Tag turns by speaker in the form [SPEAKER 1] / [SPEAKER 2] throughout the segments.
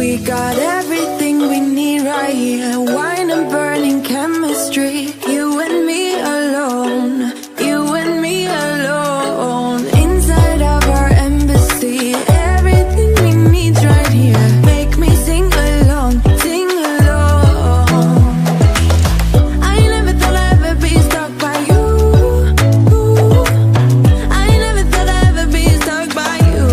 [SPEAKER 1] We got everything we need right here. Wine and burning chemistry. You and me alone. You and me alone. Inside of our embassy. Everything we need's right here. Make me sing along. Sing along. I never thought I'd ever be stuck by you. I never thought I'd ever be stuck by you.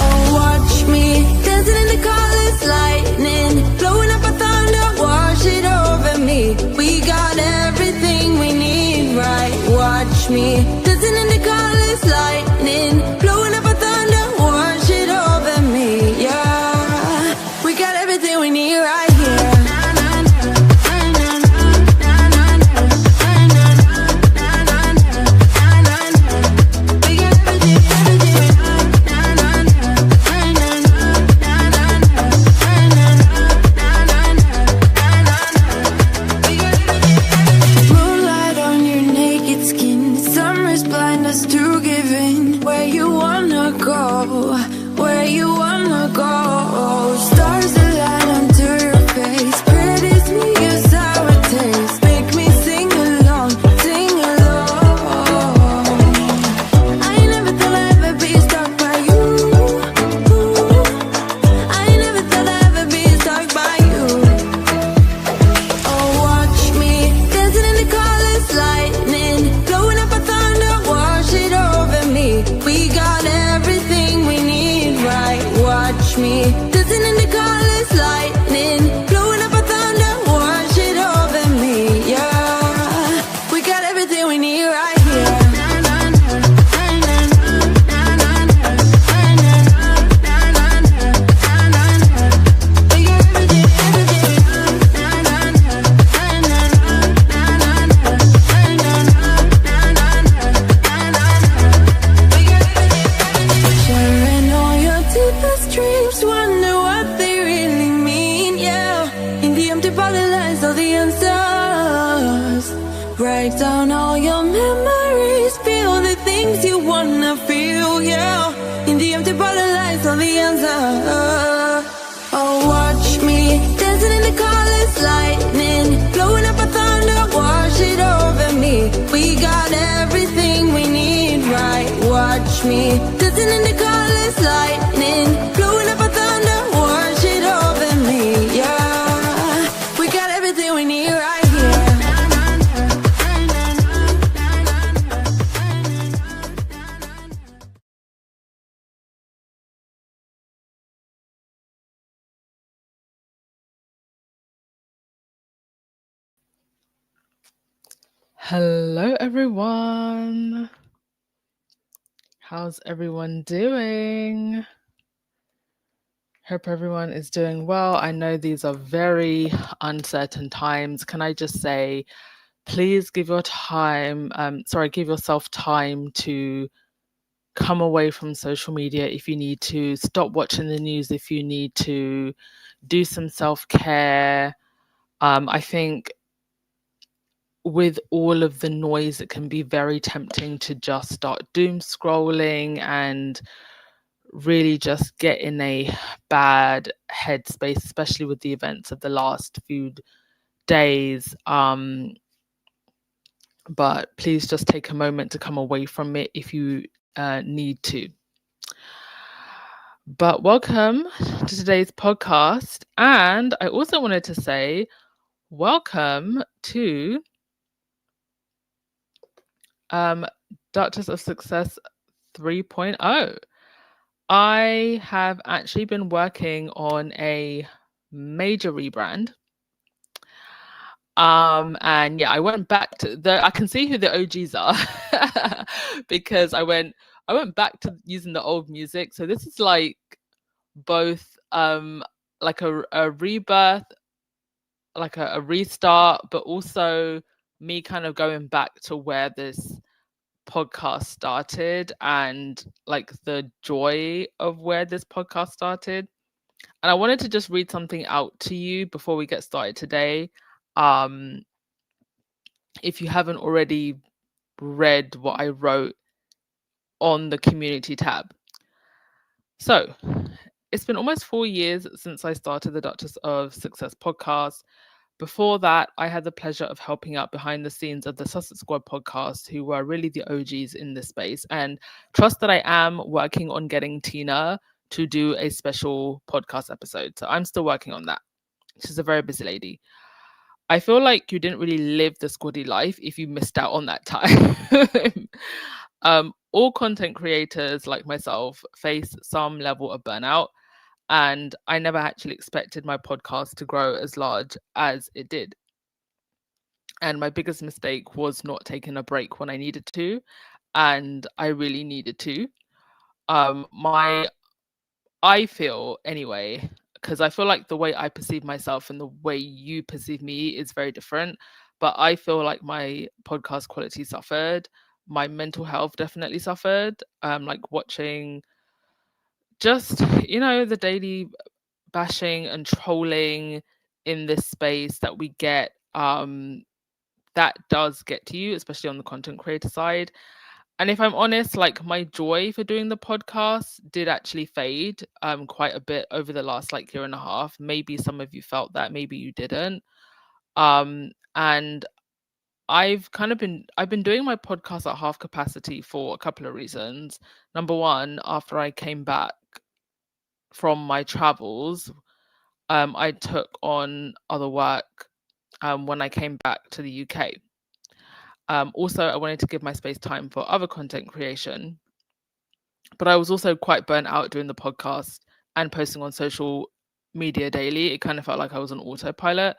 [SPEAKER 1] Oh, watch me dancing in the colors, lightning, blowing up a thunder, wash it over me. We got everything we need, right? Watch me dancing in the colors, lightning, blowing up a thunder, wash it over me. Yeah, we got everything we need right here. Moonlight on your naked skin, summer's blind us to giving. Where you wanna go, where you wanna go. Stars align onto your face, pretty sweet, your sour taste. Make me sing along, sing along. I never thought I'd ever be stuck by you. I never thought I'd ever be stuck by you. Oh, watch me dancing in the colors, lightning, blowing up a thunder, wash it over me. We got everything we need, right? Watch me dancing in the colors, lightning, blowing up a thunder, wash it over me. Yeah, we got everything we need right here. Sharing all your deepest dreams, wonder what they really mean, yeah. In the empty bottle lies all the answers. Write down all your memories, feel the things you wanna feel, yeah. In the empty bottle lies all the answers. Oh, watch me dancing in the colors, lightning, blowing up a thunder, wash it over me. We got everything we need, right? Watch me dancing in the colors, lightning, blowing up a thunder, wash it over me. Yeah, we got everything we need right here.
[SPEAKER 2] Hello, everyone. How's everyone doing? Hope everyone is doing well. I know these are very uncertain times. Can I just say, please give yourself time to come away from social media if you need to, stop watching the news if you need to, do some self-care. I think with all of the noise, it can be very tempting to just start doom scrolling and really just get in a bad headspace, especially with the events of the last few days. But please just take a moment to come away from it if you need to. But welcome to today's podcast. And I also wanted to say welcome to Duchess of Success 3.0. I have actually been working on a major rebrand. And yeah, I went back to I can see who the OGs are because I went back to using the old music. So this is like both like a rebirth, like a restart, but also me kind of going back to where this podcast started and like the joy of where this podcast started. And I wanted to just read something out to you before we get started today. If you haven't already read what I wrote on the community tab. So it's been almost 4 years since I started the Duchess of Success podcast. Before that, I had the pleasure of helping out behind the scenes of the Sussex Squad podcast, who were really the OGs in this space. And trust that I am working on getting Tina to do a special podcast episode. So I'm still working on that. She's a very busy lady. I feel like you didn't really live the squaddy life if you missed out on that time. All content creators like myself face some level of burnout, and I never actually expected my podcast to grow as large as it did. And my biggest mistake was not taking a break when I needed to, and I really needed to. My I feel anyway, because I feel like the way I perceive myself and the way you perceive me is very different. But I feel like my podcast quality suffered. My mental health definitely suffered. Like watching just, the daily bashing and trolling in this space that we get, that does get to you, especially on the content creator side. And if I'm honest, like my joy for doing the podcast did actually fade quite a bit over the last like year and a half. Maybe some of you felt that, maybe you didn't. And I've been doing my podcast at half capacity for a couple of reasons. Number one, after I came back from my travels, I took on other work when I came back to the UK. Also, I wanted to give my space time for other content creation, but I was also quite burnt out doing the podcast and posting on social media daily. It kind of felt like I was on autopilot.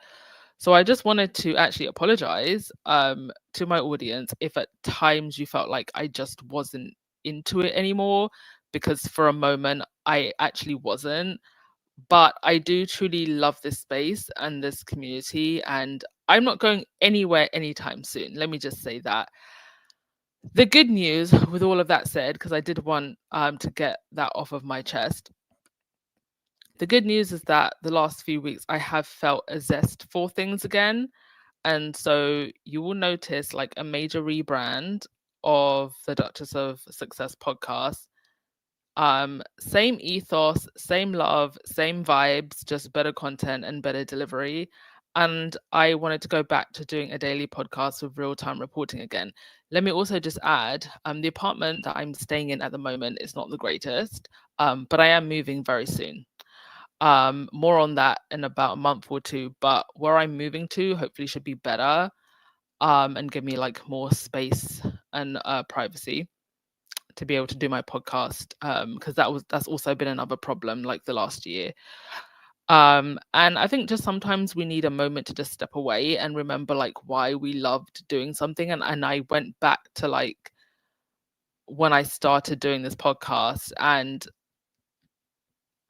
[SPEAKER 2] So I just wanted to actually apologize to my audience if at times you felt like I just wasn't into it anymore, because for a moment I actually wasn't. But I do truly love this space and this community, and I'm not going anywhere anytime soon. Let me just say that. The good news with all of that said, because I did want to get that off of my chest, the good news is that the last few weeks I have felt a zest for things again. And so you will notice like a major rebrand of the Duchess of Success podcast. Same ethos, same love, same vibes, just better content and better delivery. And I wanted to go back to doing a daily podcast with real-time reporting again. Let me also just add, the apartment that I'm staying in at the moment is not the greatest, but I am moving very soon. More on that in about a month or two, but where I'm moving to hopefully should be better, and give me like more space and privacy to be able to do my podcast, because that's also been another problem like the last year. And I think just sometimes we need a moment to just step away and remember like why we loved doing something. And I went back to like when I started doing this podcast, and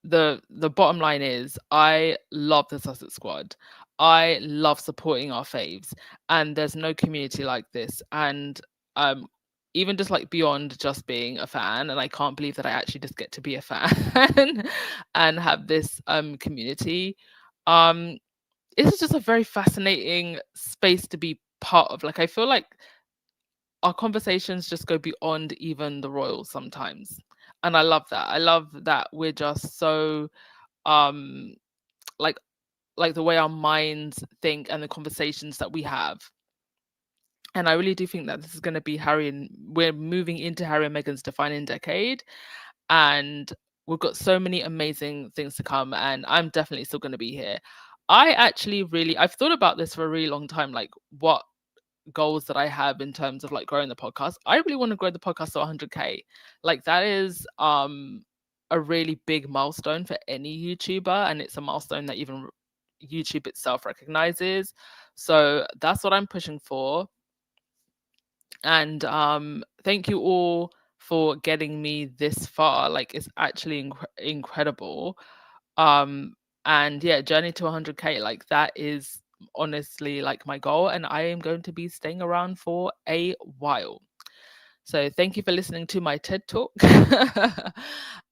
[SPEAKER 2] the bottom line is I love the Sussex Squad. I love supporting our faves, and there's no community like this. And even just like beyond just being a fan, and I can't believe that I actually just get to be a fan and have this community. This is just a very fascinating space to be part of. Like I feel like our conversations just go beyond even the royals sometimes. And I love that. I love that we're just so like the way our minds think and the conversations that we have. And I really do think that this is going to be we're moving into Harry and Meghan's defining decade. And we've got so many amazing things to come. And I'm definitely still going to be here. I've thought about this for a really long time, like what goals that I have in terms of like growing the podcast. I really want to grow the podcast to 100k. Like that is a really big milestone for any YouTuber, and it's a milestone that even YouTube itself recognizes. So that's what I'm pushing for. And thank you all for getting me this far. Like it's actually incredible. And yeah, journey to 100k, like that is honestly like my goal, and I am going to be staying around for a while. So thank you for listening to my TED talk.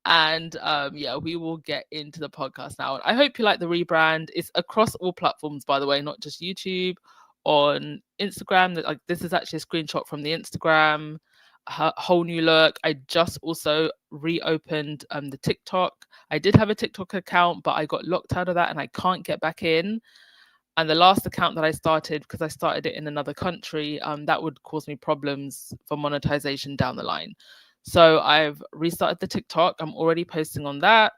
[SPEAKER 2] And yeah, we will get into the podcast now. I hope you like the rebrand. It's across all platforms, by the way, not just YouTube. On Instagram, that like this is actually a screenshot from the Instagram, a whole new look. I just also reopened the TikTok. I did have a TikTok account, but I got locked out of that and I can't get back in. And the last account that I started, because I started it in another country, that would cause me problems for monetization down the line. So I've restarted the TikTok. I'm already posting on that.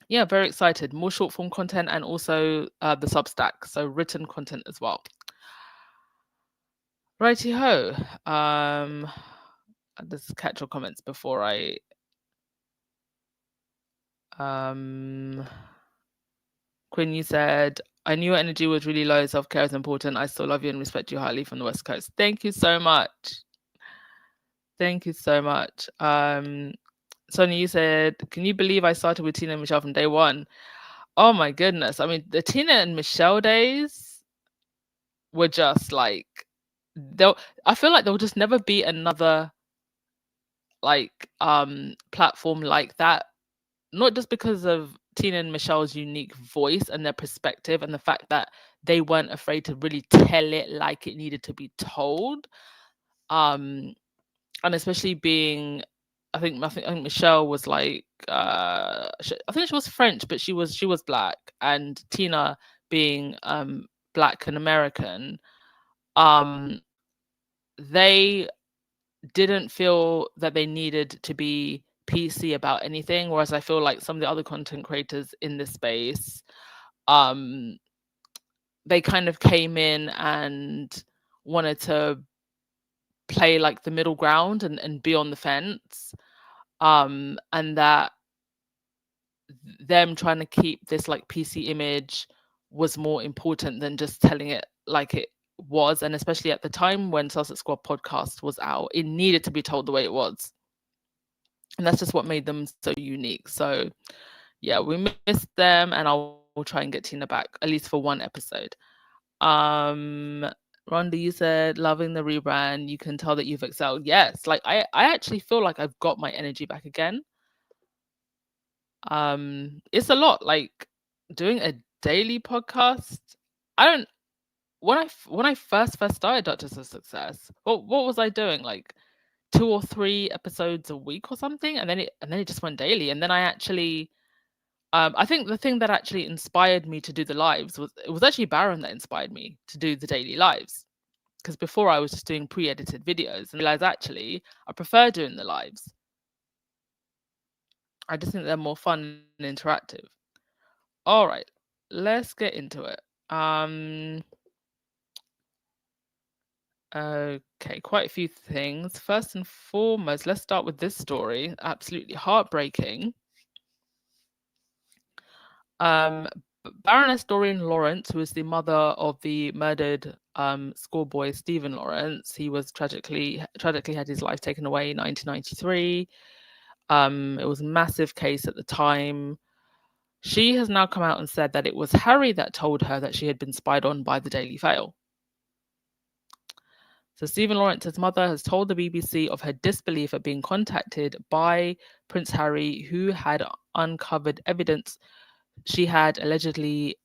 [SPEAKER 2] Yeah, very excited. More short form content and also the Substack, so written content as well. Righty ho. Let's catch your comments before I. Quinn, you said, I knew your energy was really low. Self-care is important. I still love you and respect you highly from the West Coast. Thank you so much. Thank you so much. Sonia, you said, can you believe I started with Tina and Michelle from day one? Oh my goodness. I mean, the Tina and Michelle days were just like, I feel like there will just never be another like platform like that. Not just because of Tina and Michelle's unique voice and their perspective and the fact that they weren't afraid to really tell it like it needed to be told. And especially being, I think Michelle was like, I think she was French, but she was Black, and Tina being Black and American, they didn't feel that they needed to be PC about anything, whereas I feel like some of the other content creators in this space, they kind of came in and wanted to play like the middle ground and be on the fence, and that them trying to keep this like PC image was more important than just telling it like it was. And especially at the time when Sunset Squad podcast was out, it needed to be told the way it was. And that's just what made them so unique. So yeah, we missed them, and I'll try and get Tina back at least for one episode. Rhonda, you said loving the rebrand. You can tell that you've excelled. Yes, like I actually feel like I've got my energy back again. It's a lot, like doing a daily podcast. When I first started Doctors of Success, what was I doing? Like 2 or 3 episodes a week or something, and then it just went daily. And then I actually, I think the thing that actually inspired me to do the lives was actually Baron that inspired me to do the daily lives, because before I was just doing pre-edited videos, and realized actually I prefer doing the lives. I just think they're more fun and interactive. All right, let's get into it. Okay, quite a few things. First and foremost, let's start with this story. Absolutely heartbreaking. Baroness Doreen Lawrence, who is the mother of the murdered schoolboy Stephen Lawrence, he was tragically had his life taken away in 1993. It was a massive case at the time. She has now come out and said that it was Harry that told her that she had been spied on by the Daily Mail. So Stephen Lawrence's mother has told the BBC of her disbelief at being contacted by Prince Harry, who had uncovered evidence she had allegedly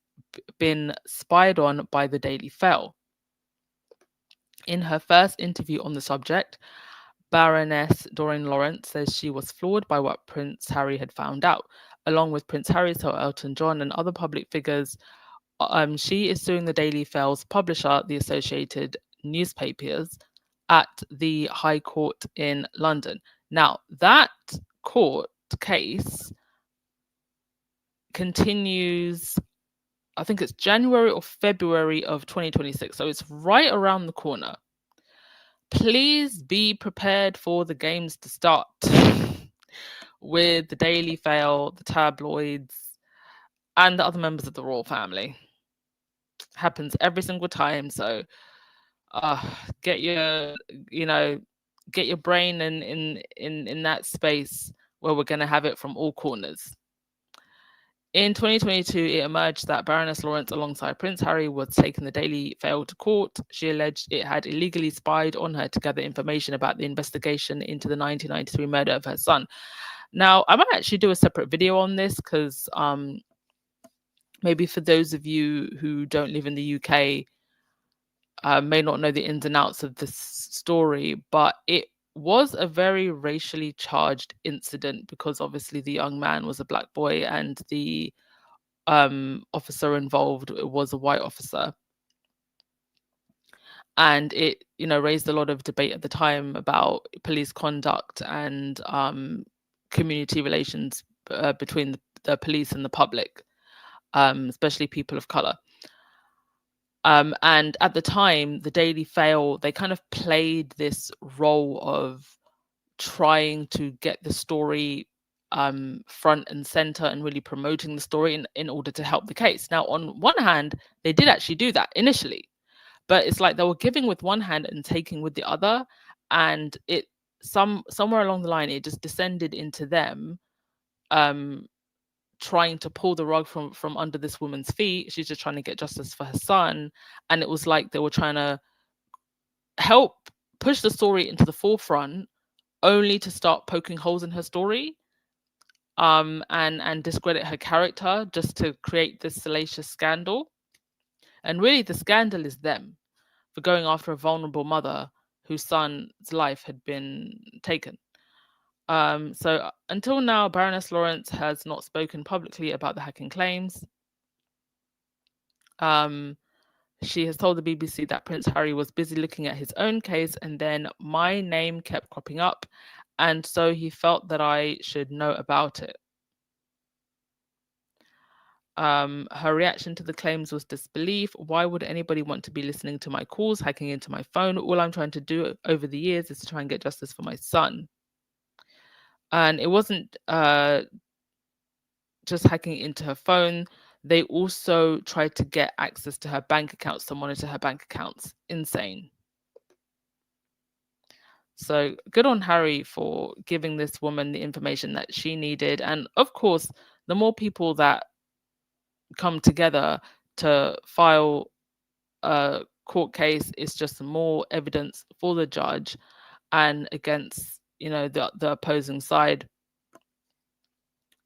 [SPEAKER 2] been spied on by the Daily Mail. In her first interview on the subject, Baroness Doreen Lawrence says she was floored by what Prince Harry had found out. Along with Prince Harry, Sir Elton John, and other public figures, she is suing the Daily Mail's publisher, the Associated Newspapers, at the High Court in London. Now, that court case continues, I think it's January or February of 2026, so it's right around the corner. Please be prepared for the games to start with the Daily Mail, the tabloids, and the other members of the royal family. Happens every single time, so get your brain in that space where we're going to have it from all corners. In 2022, it emerged that Baroness Lawrence, alongside Prince Harry, was taking the Daily Mail to court. She alleged it had illegally spied on her to gather information about the investigation into the 1993 murder of her son. Now, I might actually do a separate video on this, because maybe for those of you who don't live in the UK, may not know the ins and outs of this story, but it was a very racially charged incident because obviously the young man was a black boy and the officer involved was a white officer. And it, raised a lot of debate at the time about police conduct and community relations between the police and the public, especially people of color. And at the time, the Daily Fail, they kind of played this role of trying to get the story front and center and really promoting the story in order to help the case. Now, on one hand, they did actually do that initially, but it's like they were giving with one hand and taking with the other, and it somewhere along the line it just descended into them trying to pull the rug from under this woman's feet. She's just trying to get justice for her son, and it was like they were trying to help push the story into the forefront only to start poking holes in her story and discredit her character just to create this salacious scandal. And really the scandal is them for going after a vulnerable mother whose son's life had been taken. So until now, Baroness Lawrence has not spoken publicly about the hacking claims. She has told the BBC that Prince Harry was busy looking at his own case, and then my name kept cropping up, and so he felt that I should know about it. Her reaction to the claims was disbelief. Why would anybody want to be listening to my calls, hacking into my phone? All I'm trying to do over the years is to try and get justice for my son. And it wasn't just hacking into her phone. They also tried to get access to her bank accounts, to monitor her bank accounts. Insane. So good on Harry for giving this woman the information that she needed. And of course, the more people that come together to file a court case is just more evidence for the judge and against, the opposing side.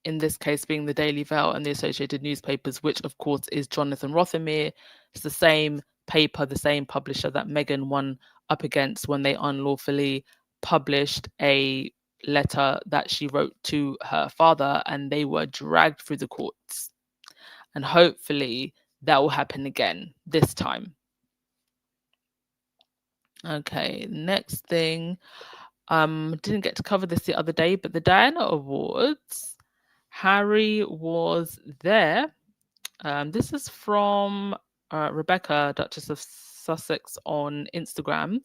[SPEAKER 2] In this case being the Daily Mail and the Associated Newspapers, which of course is Jonathan Rothermere. It's the same paper, the same publisher that Meghan won up against when they unlawfully published a letter that she wrote to her father, and they were dragged through the courts. And hopefully that will happen again this time. Okay, next thing. Didn't get to cover this the other day, but the Diana Awards, Harry was there. This is from Rebecca, Duchess of Sussex, on Instagram.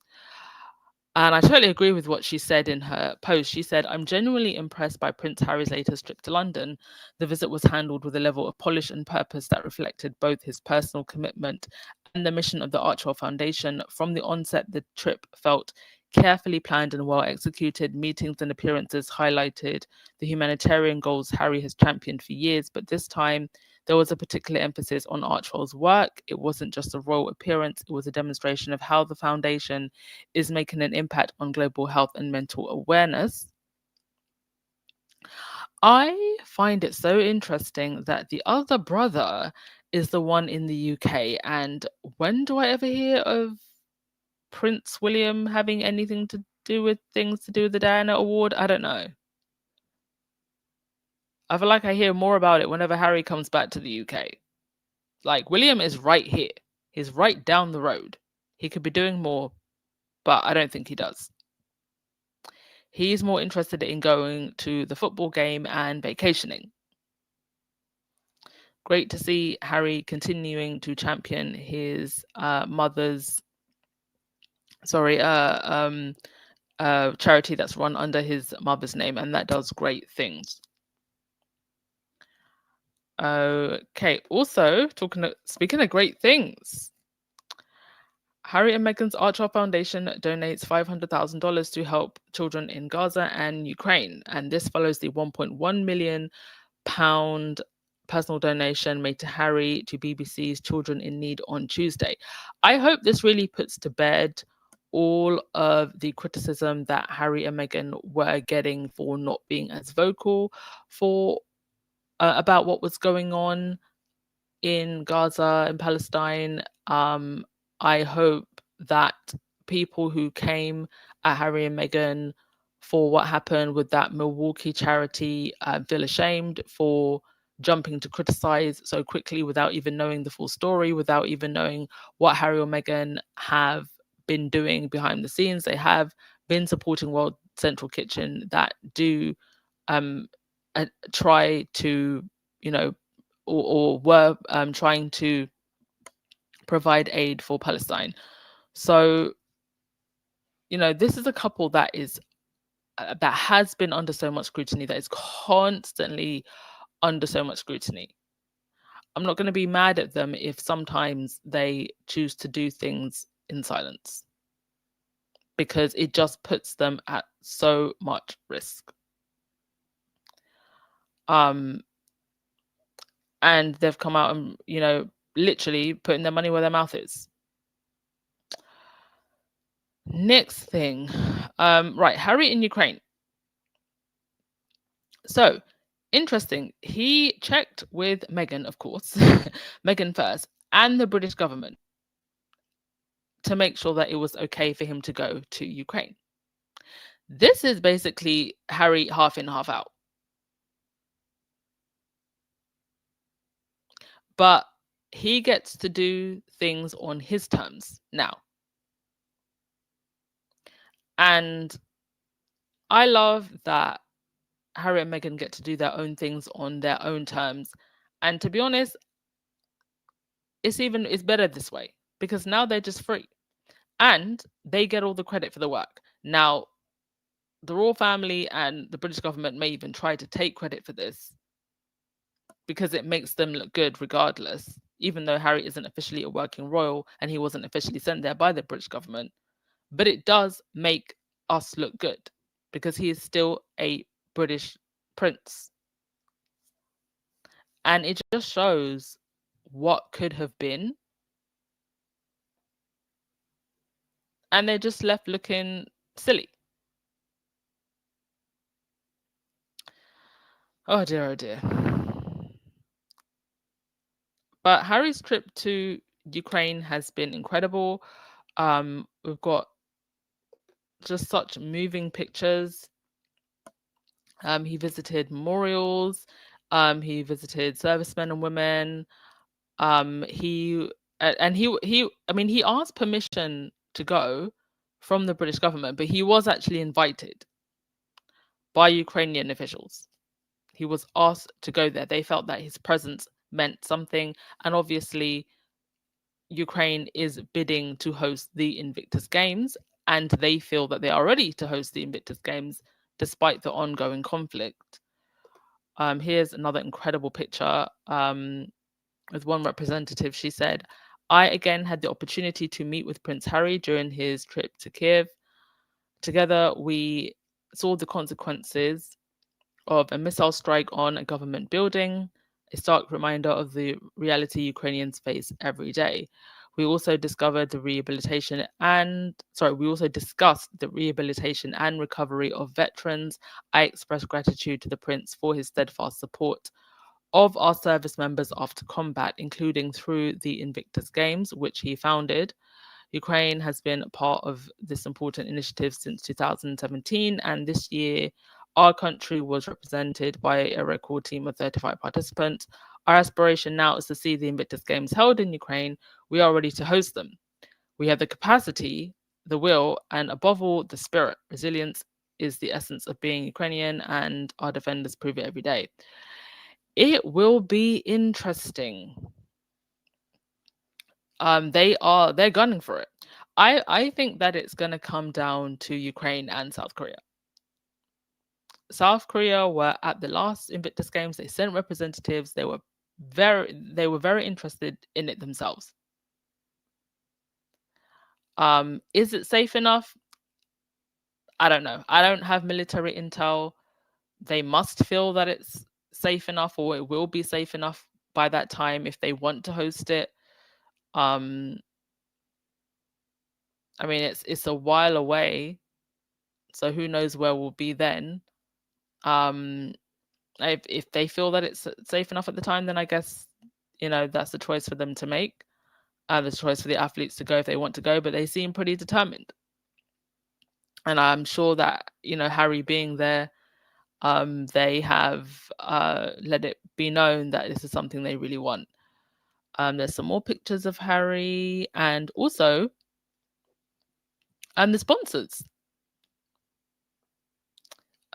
[SPEAKER 2] And I totally agree with what she said in her post. She said, I'm genuinely impressed by Prince Harry's latest trip to London. The visit was handled with a level of polish and purpose that reflected both his personal commitment and the mission of the Archewell Foundation. From the onset, the trip felt carefully planned and well executed. Meetings and appearances highlighted the humanitarian goals Harry has championed for years, but this time there was a particular emphasis on Archewell's work. It wasn't just a royal appearance, it was a demonstration of how the foundation is making an impact on global health and mental awareness. I find it so interesting that the other brother is the one in the UK. And when do I ever hear of Prince William having anything to do with things to do with the Diana Award? I don't know. I feel like I hear more about it whenever Harry comes back to the UK. Like, William is right here. He's right down the road. He could be doing more, but I don't think he does. He's more interested in going to the football game and vacationing. Great to see Harry continuing to champion his charity that's run under his mother's name, and that does great things. Okay, also speaking of great things, Harry and Meghan's Archewell Foundation donates $500,000 to help children in Gaza and Ukraine, and this follows the £1.1 million personal donation made to Harry to BBC's Children in Need on Tuesday. I hope this really puts to bed all of the criticism that Harry and Meghan were getting for not being as vocal about what was going on in Gaza and Palestine. I hope that people who came at Harry and Meghan for what happened with that Milwaukee charity feel ashamed for jumping to criticize so quickly without even knowing the full story, without even knowing what Harry or Meghan have been doing behind the scenes. They have been supporting World Central Kitchen that do try to, or were trying to provide aid for Palestine. So, this is a couple that is that has been under so much scrutiny, that is constantly under so much scrutiny. I'm not going to be mad at them if sometimes they choose to do things in silence, because it just puts them at so much risk. And they've come out and, literally putting their money where their mouth is. Next thing, right, Harry in Ukraine. So, interesting. He checked with Meghan, of course, Meghan first, and the British government to make sure that it was okay for him to go to Ukraine. This is basically Harry half in, half out. But he gets to do things on his terms now. And I love that Harry and Meghan get to do their own things on their own terms. And to be honest, it's better this way, because now they're just free and they get all the credit for the work. Now, the royal family and the British government may even try to take credit for this because it makes them look good regardless, even though Harry isn't officially a working royal and he wasn't officially sent there by the British government. But it does make us look good because he is still a British prince. And it just shows what could have been. And they're just left looking silly. Oh dear, oh dear. But Harry's trip to Ukraine has been incredible. We've got just such moving pictures. He visited memorials. He visited servicemen and women. He asked permission to go from the British government, but he was actually invited by Ukrainian officials. He was asked to go there. They felt that his presence meant something, and obviously Ukraine is bidding to host the Invictus Games, and they feel that they are ready to host the Invictus Games despite the ongoing conflict. Here's another incredible picture with one representative. She said, "I again had the opportunity to meet with Prince Harry during his trip to Kiev. Together, we saw the consequences of a missile strike on a government building, a stark reminder of the reality Ukrainians face every day. We also discovered the rehabilitation and discussed the rehabilitation and recovery of veterans. I express gratitude to the Prince for his steadfast support of our service members after combat, including through the Invictus Games, which he founded. Ukraine has been a part of this important initiative since 2017, and this year our country was represented by a record team of 35 participants. Our aspiration now is to see the Invictus Games held in Ukraine. We are ready to host them. We have the capacity, the will, and above all, the spirit. Resilience is the essence of being Ukrainian, and our defenders prove it every day." It will be interesting. They're gunning for it. I think that it's going to come down to Ukraine and South Korea. South Korea were at the last Invictus Games. They sent representatives. They were very interested in it themselves. Is it safe enough? I don't know. I don't have military intel. They must feel that it's safe enough, or it will be safe enough by that time if they want to host it. It's a while away, so who knows where we'll be then. If they feel that it's safe enough at the time, then I guess that's a choice for them to make. There's choice for the athletes to go if they want to go, but they seem pretty determined. And I'm sure that, Harry being there, they have let it be known that this is something they really want. There's some more pictures of Harry, and also the sponsors.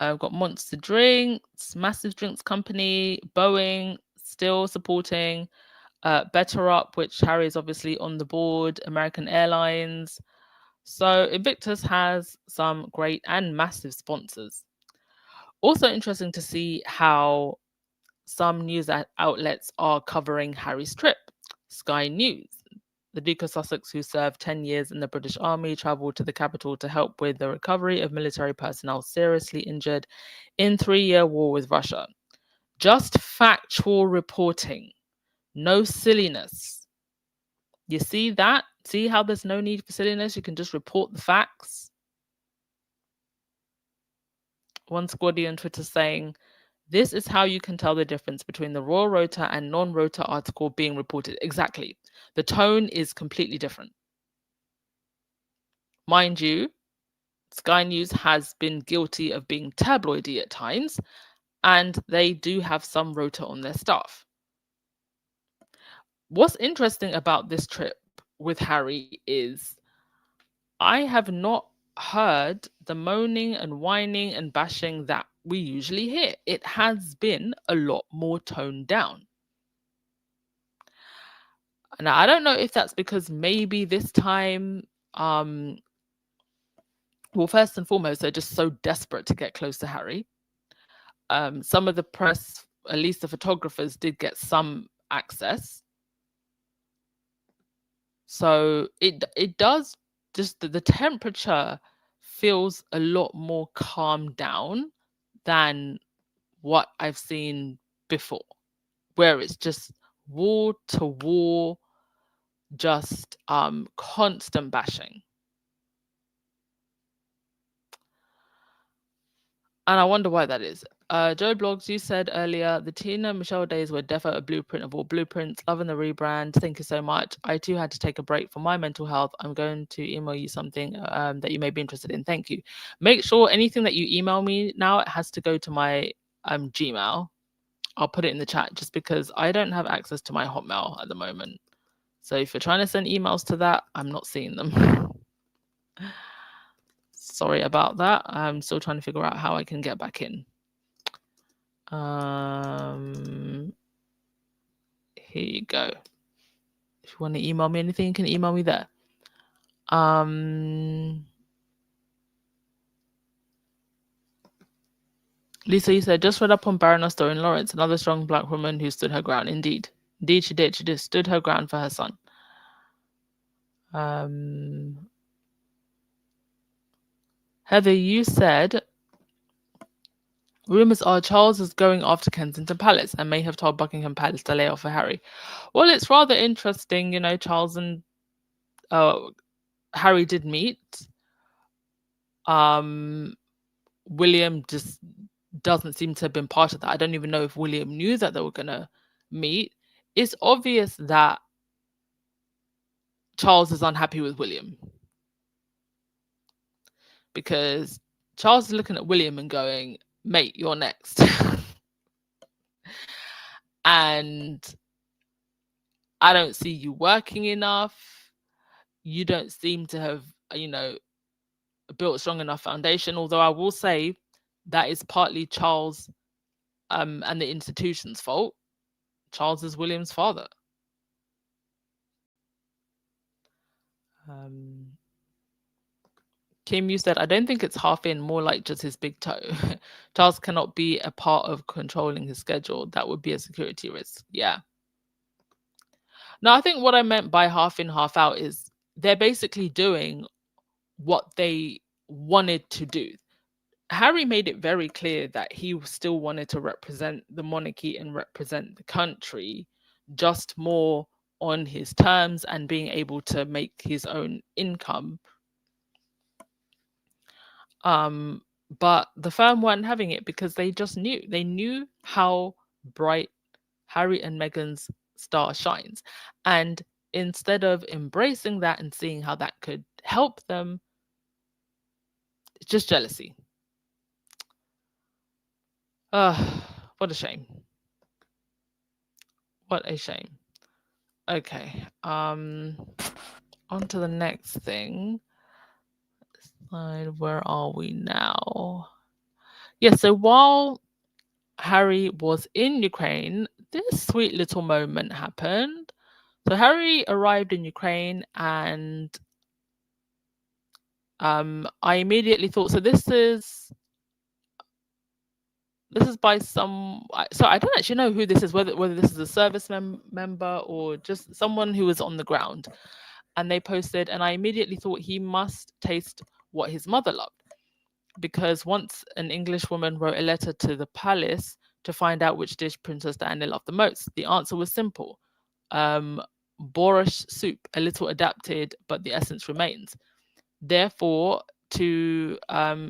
[SPEAKER 2] I've got Monster Drinks, Massive Drinks Company, Boeing, still supporting, Better Up, which Harry is obviously on the board, American Airlines. So Invictus has some great and massive sponsors. Also interesting to see how some news outlets are covering Harry's trip. Sky News. The Duke of Sussex, who served 10 years in the British Army, travelled to the capital to help with the recovery of military personnel seriously injured in 3-year war with Russia. Just factual reporting. No silliness. You see that? See how there's no need for silliness? You can just report the facts. One squaddy on Twitter saying, this is how you can tell the difference between the Royal Rota and non-Rota article being reported. Exactly. The tone is completely different. Mind you, Sky News has been guilty of being tabloidy at times, and they do have some Rota on their staff. What's interesting about this trip with Harry is I have not heard the moaning and whining and bashing that we usually hear. It has been a lot more toned down. Now, I don't know if that's because maybe this time, well, first and foremost, they're just so desperate to get close to Harry. Some of the press, at least the photographers, did get some access. So it does just, the temperature feels a lot more calmed down than what I've seen before, where it's just wall to wall, just constant bashing. And I wonder why that is. Joe Blogs, you said earlier, the Tina Michelle days were defo a blueprint of all blueprints. Loving the rebrand. Thank you so much. I too had to take a break for my mental health. I'm going to email you something that you may be interested in. Thank you. Make sure anything that you email me now, it has to go to my Gmail. I'll put it in the chat just because I don't have access to my Hotmail at the moment. So if you're trying to send emails to that, I'm not seeing them. Sorry about that. I'm still trying to figure out how I can get back in. Here you go. If you want to email me anything, you can email me there. Lisa, you said, just read up on Baroness Doreen Lawrence, another strong black woman who stood her ground. Indeed. Indeed, she did. She just stood her ground for her son. Heather, you said, rumours are Charles is going after Kensington Palace and may have told Buckingham Palace to lay off for Harry. Well, it's rather interesting, Charles and Harry did meet. William just doesn't seem to have been part of that. I don't even know if William knew that they were going to meet. It's obvious that Charles is unhappy with William, because Charles is looking at William and going, mate, you're next. And I don't see you working enough. You don't seem to have, built a strong enough foundation. Although I will say that is partly Charles and the institution's fault. Charles is William's father. Kim, you said, I don't think it's half in, more like just his big toe. Charles cannot be a part of controlling his schedule. That would be a security risk. Yeah. No, I think what I meant by half in, half out is they're basically doing what they wanted to do. Harry made it very clear that he still wanted to represent the monarchy and represent the country, just more on his terms and being able to make his own income. But the firm weren't having it because they just knew. They knew how bright Harry and Meghan's star shines. And instead of embracing that and seeing how that could help them, it's just jealousy. What a shame. What a shame. Okay. On to the next thing. Where are we now? Yeah, so while Harry was in Ukraine, this sweet little moment happened. So Harry arrived in Ukraine, and I immediately thought, so this is by some. So I don't actually know who this is, whether this is a service member or just someone who was on the ground. And they posted, and I immediately thought he must taste what his mother loved, because once an English woman wrote a letter to the palace to find out which dish Princess Diana loved the most. The answer was simple: borscht soup, a little adapted, but the essence remains. Therefore, together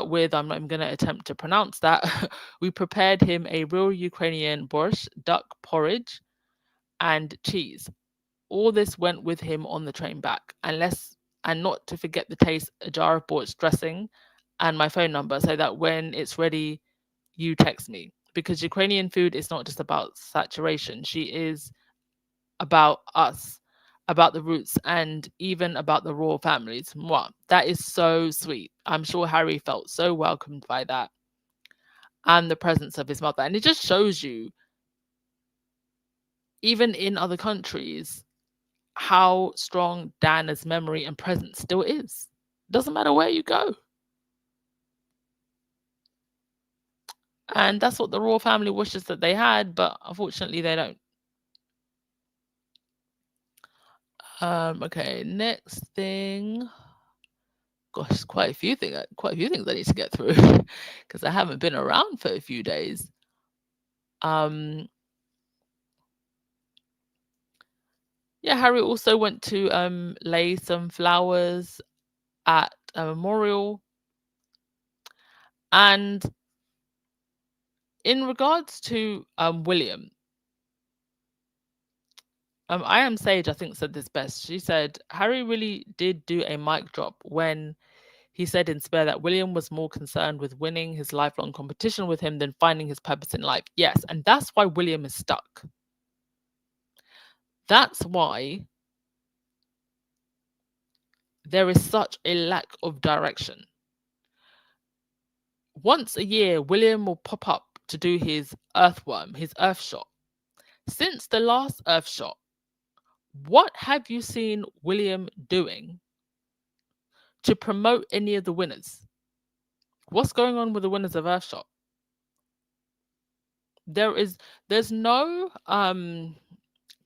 [SPEAKER 2] with, I'm going to attempt to pronounce that, we prepared him a real Ukrainian borscht, duck porridge, and cheese. All this went with him on the train back, and not to forget the taste, a jar of borscht dressing, and my phone number, so that when it's ready, you text me. Because Ukrainian food is not just about saturation. She is about us, about the roots, and even about the royal families. Mwah. That is so sweet. I'm sure Harry felt so welcomed by that and the presence of his mother. And it just shows you, even in other countries, how strong Diana's memory and presence still is. Doesn't matter where you go. And that's what the royal family wishes that they had, but unfortunately they don't. Okay, next thing. Gosh, quite a few things I need to get through because I haven't been around for a few days. Yeah, Harry also went to lay some flowers at a memorial. And in regards to William, I Am Sage, I think, said this best. She said, Harry really did do a mic drop when he said in Spare that William was more concerned with winning his lifelong competition with him than finding his purpose in life. Yes, and that's why William is stuck. That's why there is such a lack of direction. Once a year, William will pop up to do his earthworm, his earth shot. Since the last earth shot, what have you seen William doing to promote any of the winners? What's going on with the winners of Earthshot? There's no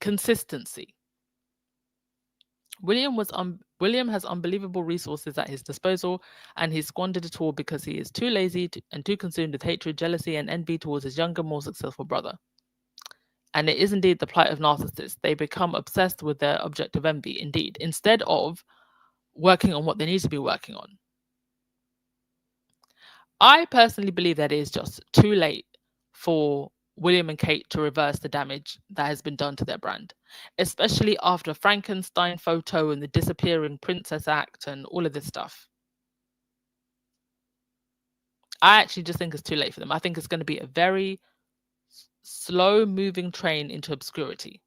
[SPEAKER 2] consistency. William has unbelievable resources at his disposal, and he squandered it all because he is too lazy and too consumed with hatred, jealousy, and envy towards his younger, more successful brother. And it is indeed the plight of narcissists. They become obsessed with their object of envy, indeed, instead of working on what they need to be working on. I personally believe that it is just too late for William and Kate to reverse the damage that has been done to their brand, especially after Frankenstein photo and the disappearing princess act and all of this stuff. I actually just think it's too late for them. I think it's going to be a very slow moving train into obscurity.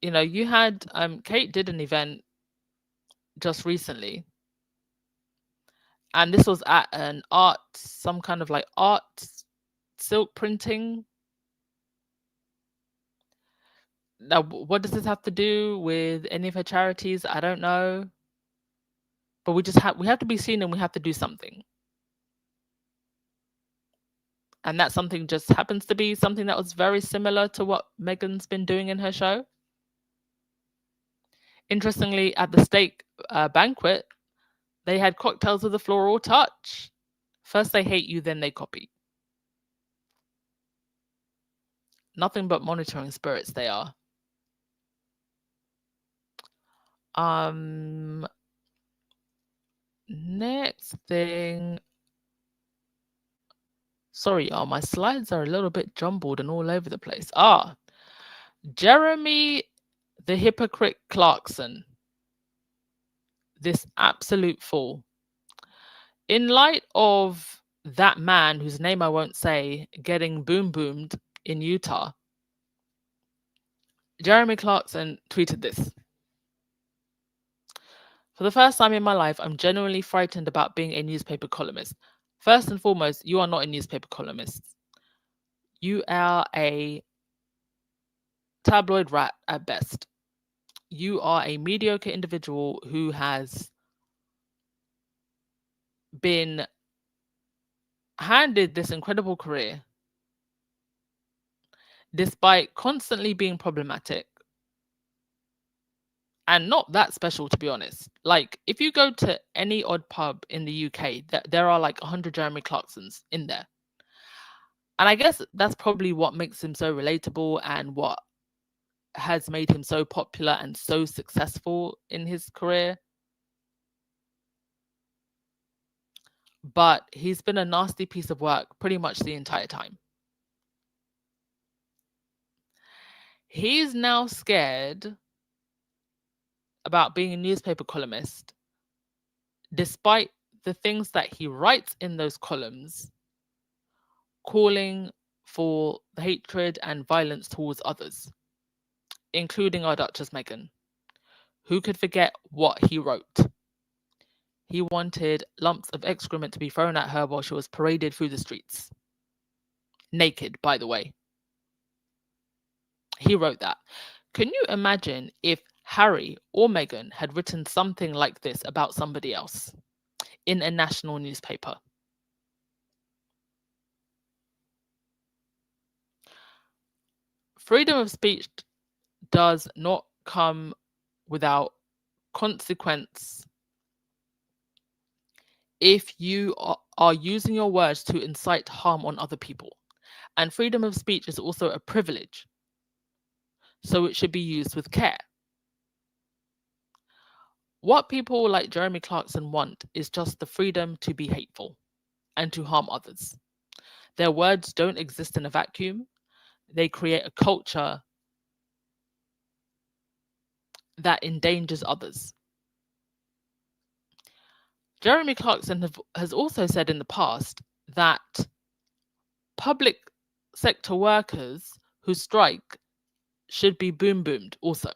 [SPEAKER 2] You know, you had Kate did an event just recently, and this was at an some kind of like art silk printing. Now, what does this have to do with any of her charities? I don't know. But we have to be seen, and we have to do something. And that something just happens to be something that was very similar to what Meghan's been doing in her show. Interestingly, at the steak banquet, they had cocktails with a floral touch. First they hate you, then they copy. Nothing but monitoring spirits they are. Next thing. Sorry, y'all, my slides are a little bit jumbled and all over the place. Jeremy the hypocrite Clarkson, this absolute fool. In light of that man whose name I won't say getting boomed in Utah, Jeremy Clarkson tweeted this. For the first time in my life, I'm genuinely frightened about being a newspaper columnist. First and foremost, you are not a newspaper columnist. You are a tabloid rat at best. You are a mediocre individual who has been handed this incredible career despite constantly being problematic and not that special, to be honest. Like, if you go to any odd pub in the UK, there are like 100 Jeremy Clarksons in there. And I guess that's probably what makes him so relatable and what has made him so popular and so successful in his career. But he's been a nasty piece of work pretty much the entire time. He's now scared about being a newspaper columnist, despite the things that he writes in those columns, calling for the hatred and violence towards others, including our Duchess Meghan. Who could forget what he wrote? He wanted lumps of excrement to be thrown at her while she was paraded through the streets. Naked, by the way. He wrote that. Can you imagine if Harry or Meghan had written something like this about somebody else in a national newspaper? Freedom of speech does not come without consequence if you are using your words to incite harm on other people. And freedom of speech is also a privilege, so it should be used with care. What people like Jeremy Clarkson want is just the freedom to be hateful and to harm others. Their words don't exist in a vacuum. They create a culture that endangers others. Jeremy Clarkson has also said in the past that public sector workers who strike should be boomed also.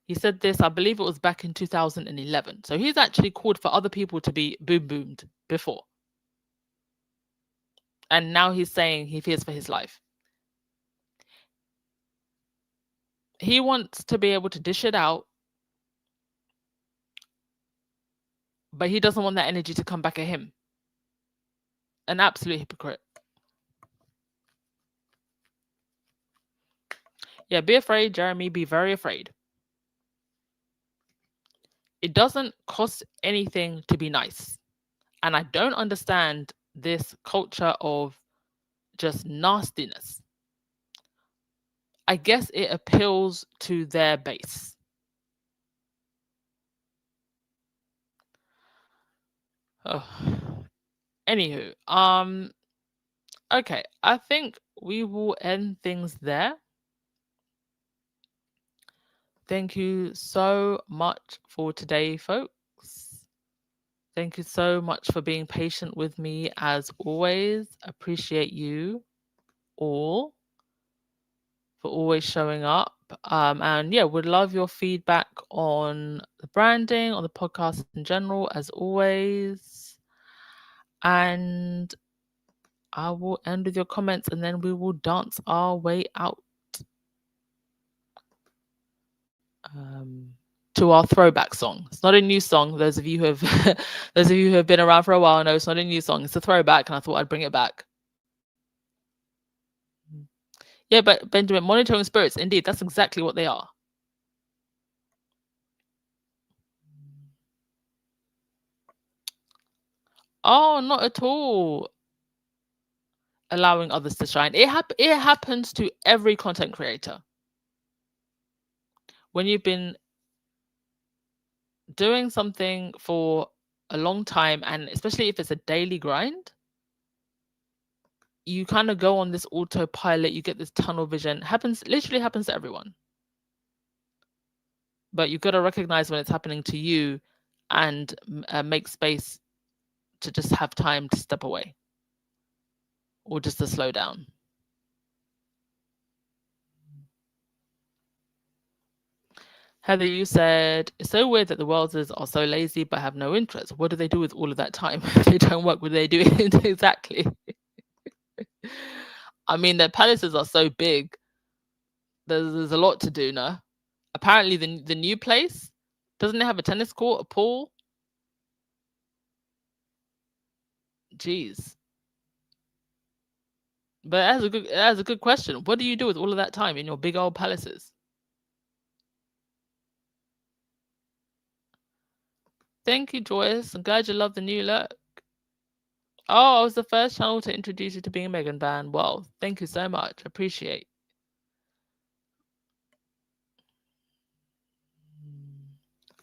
[SPEAKER 2] He said this, I believe it was back in 2011. So he's actually called for other people to be boomed before. And now he's saying he fears for his life. He wants to be able to dish it out, but he doesn't want that energy to come back at him. An absolute hypocrite. Yeah, be afraid, Jeremy. Be very afraid. It doesn't cost anything to be nice. And I don't understand this culture of just nastiness. I guess it appeals to their base. Oh. Anywho, okay, I think we will end things there. Thank you so much for today, folks. Thank you so much for being patient with me as always. Appreciate you all for always showing up. And yeah, would love your feedback on the branding, on the podcast in general, as always. And I will end with your comments and then we will dance our way out. To our throwback song. It's not a new song. Those of you who have those of you who have been around for a while know it's not a new song. It's a throwback, and I thought I'd bring it back. Yeah, but Benjamin, monitoring spirits, indeed, that's exactly what they are. Oh, not at all. Allowing others to shine. It happens to every content creator. When you've been doing something for a long time, and especially if it's a daily grind, you kind of go on this autopilot, you get this tunnel vision. Literally happens to everyone. But you've got to recognize when it's happening to you and make space to just have time to step away or just to slow down. Heather, you said, it's so weird that the Wellses are so lazy but have no interest. What do they do with all of that time? If they don't work, what do they do? Exactly. I mean, their palaces are so big. There's a lot to do now. Apparently, the new place, doesn't it have a tennis court, a pool? Jeez. But that's a good question. What do you do with all of that time in your big old palaces? Thank you, Joyce. I'm glad you love the new look. Oh, I was the first channel to introduce you to being a Meghan fan. Well, thank you so much. Appreciate.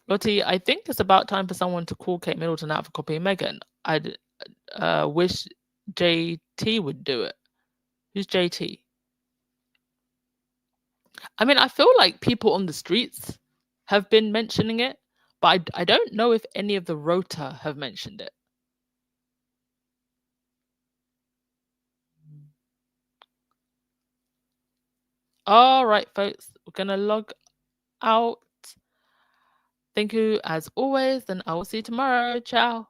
[SPEAKER 2] Lottie, I think it's about time for someone to call Kate Middleton out for copying Meghan. I'd wish JT would do it. Who's JT? I mean, I feel like people on the streets have been mentioning it, but I don't know if any of the Rota have mentioned it. All right, folks, we're going to log out. Thank you as always, and I will see you tomorrow. Ciao.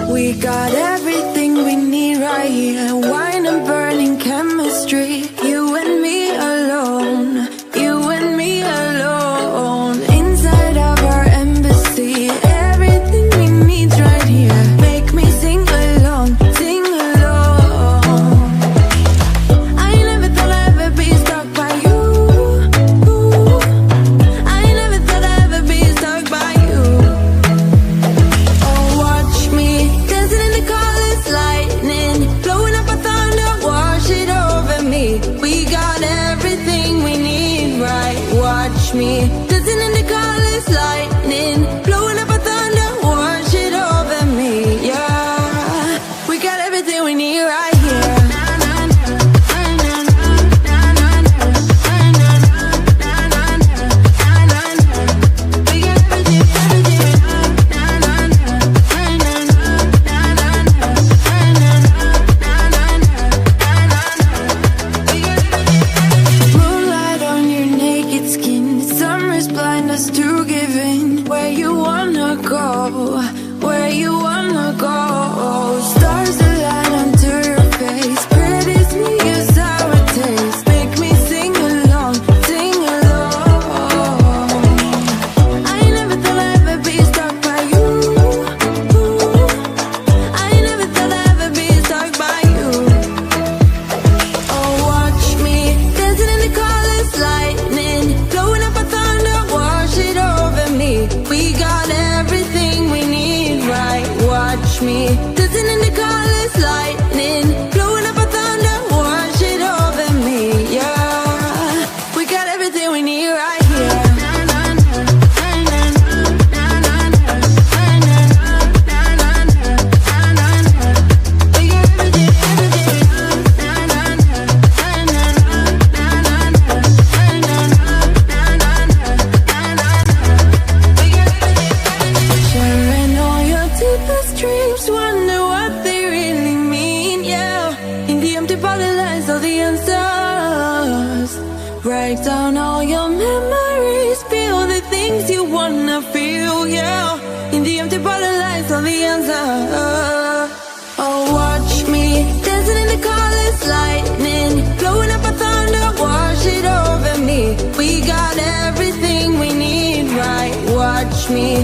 [SPEAKER 1] We got everything we need right here. Wine and burning chemistry. You and me alone. You and me alone. Inside of our embassy. Everything we need's right here. Make me sing along. Sing along. I never thought I'd ever be stuck by you. I never thought I'd ever be stuck by you. Oh, watch me dancing in the colors, lightning, blowing up a thunder, wash it over me. We got everything we need, right? Watch me dancing in the colors, lightning, blowing up a thunder, wash it over me. Yeah, we got everything we need right here. Moonlight on your naked skin, summer's blind us to giving. Where you wanna go, where you wanna go. Stars align onto your face, pretty sweet, your sour taste. Make me sing along, sing along. I never thought I'd ever be stuck by you. I never thought I'd ever be stuck by you. Oh, watch me dancing in the colors, lightning, blowing up a thunder, wash it over me. We got everything we need, right? Watch me dancing in the colors, lightning, blowing up a thunder, wash it over me. Yeah, we got everything we need right here. Sharing all your deepest dreams, wonder what they really mean. Yeah, in the empty bottle lies all the answers. Write down all your memories, feel the things you wanna feel. Yeah, in the empty bottle lies all the answers. Oh, watch me dancing in the colors, lightning, blowing up a thunder, wash it over me. We got everything we need, right? Watch me